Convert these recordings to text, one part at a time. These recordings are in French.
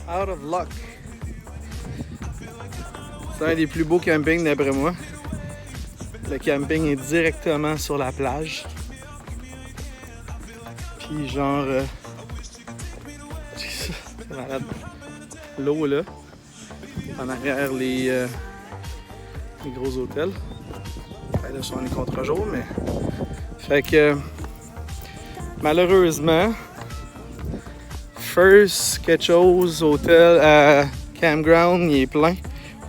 Out of luck. C'est un des plus beaux campings d'après moi. Le camping est directement sur la plage. Puis genre... c'est malade. L'eau là. En arrière les gros hôtels. Là, ils sont en contre-jour, mais... Fait que... Malheureusement... First, quelque chose, hôtel, campground, il est plein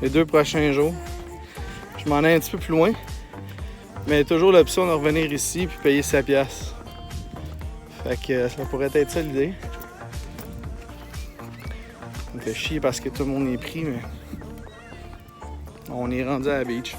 les 2 prochains jours. Je m'en ai un petit peu plus loin, mais toujours l'option de revenir ici puis payer sa pièce. Fait que ça pourrait être ça l'idée. Ça me fait chier parce que tout le monde est pris, mais on est rendu à la beach.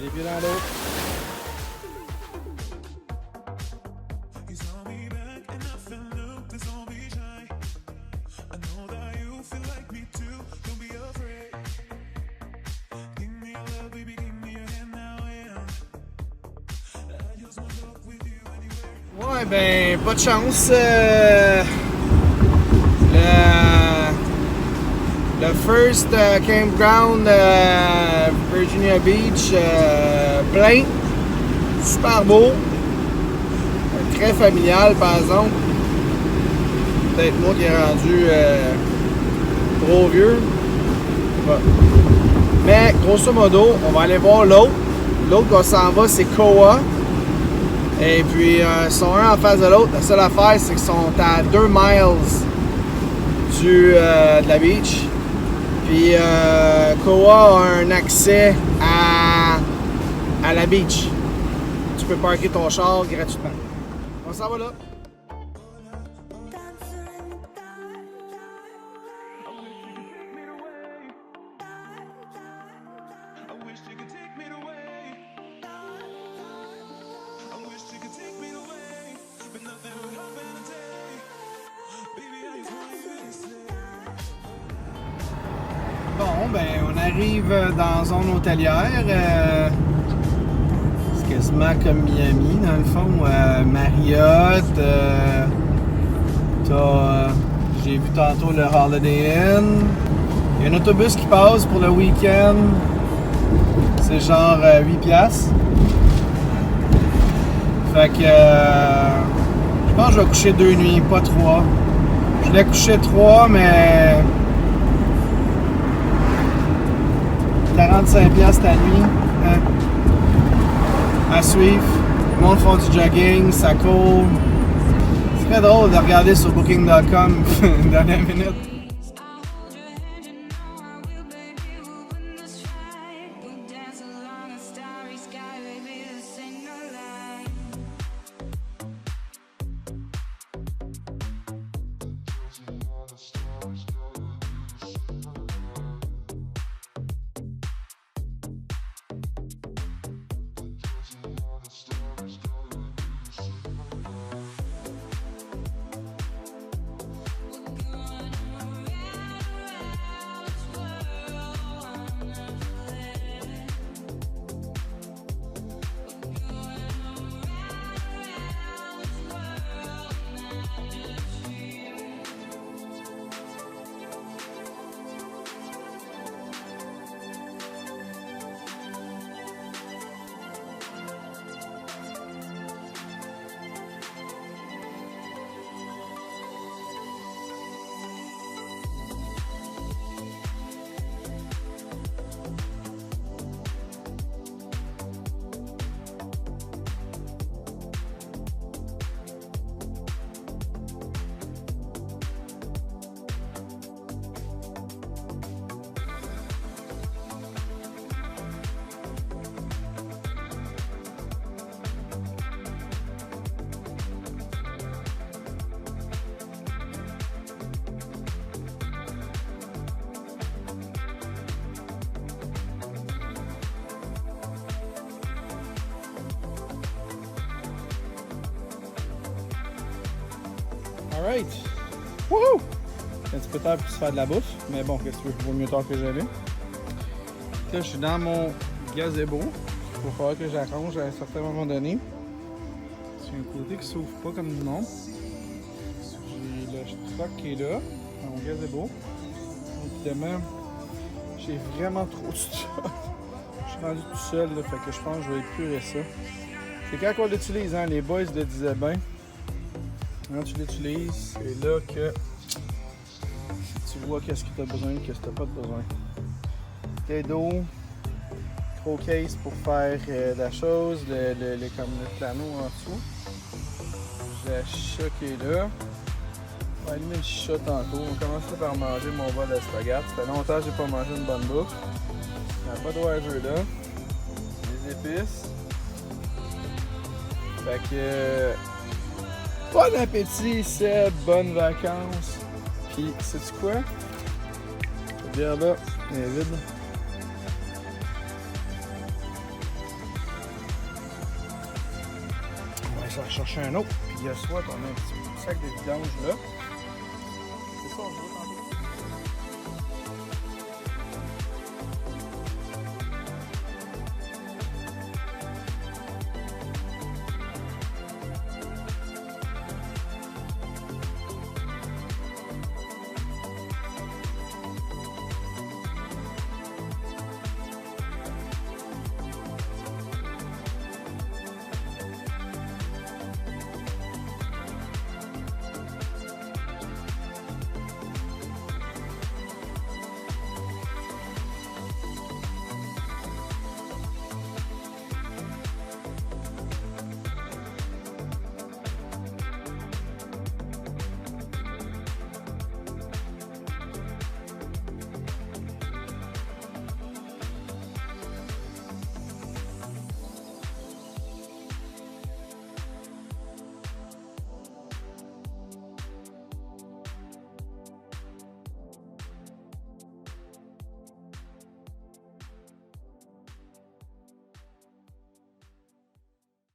Les pieds dans l'eau. Ouais, ben, pas de chance. Le first campground Virginia Beach, plein, super beau, très familial par exemple. Peut-être moi qui est rendu trop vieux. Ouais. Mais grosso modo, on va aller voir l'autre. L'autre qu'on s'en va, c'est Koa. Et puis, ils sont un en face de l'autre. La seule affaire, c'est qu'ils sont à 2 miles de la beach. Puis Koa a un accès à la beach. Tu peux parker ton char gratuitement. On s'en va là. Bon, ben, on arrive dans la zone hôtelière. C'est quasiment comme Miami, dans le fond. Marriott. J'ai vu tantôt le Holiday Inn. Il y a un autobus qui passe pour le week-end. C'est genre 8$. Fait que je pense que je vais coucher 2 nuits, pas 3. Je voulais coucher 3, mais 45$ la nuit, hein? À suivre. Le monde font du jogging, ça court. C'est très drôle de regarder sur booking.com une dernière minute. Alright! Wouhou! Un petit peu tard pour se faire de la bouffe, mais bon, qu'est-ce que tu veux, vaut mieux tard que jamais. Là, je suis dans mon gazebo. Il va falloir que j'arrange à un certain moment donné. C'est un côté qui s'ouvre pas comme du monde. J'ai le truck qui est là, dans mon gazebo. Évidemment, j'ai vraiment trop de stuff. Je suis rendu tout seul, là, fait que je pense que je vais épurer ça. C'est quand on l'utilise, hein, les boys le disaient bien. Quand tu l'utilises, c'est là que tu vois qu'est-ce que tu as besoin et qu'est-ce que tu n'as pas de besoin. Bouteille d'eau, gros case pour faire la chose, comme le plano en dessous. J'ai la chicha qui est là. On va allumer le chicha tantôt. On va commencer par manger mon bol de spaghetti. Ça fait longtemps que j'ai pas mangé une bonne bouffe. Il n'y a pas de driver là. Les épices. Fait que... bon appétit, Seb, bonnes vacances. Puis, sais-tu quoi? Cette bière-là, elle est vide. On va essayer de chercher un autre. Puis, soit on a un petit sac de vidange là. C'est ça, on veut.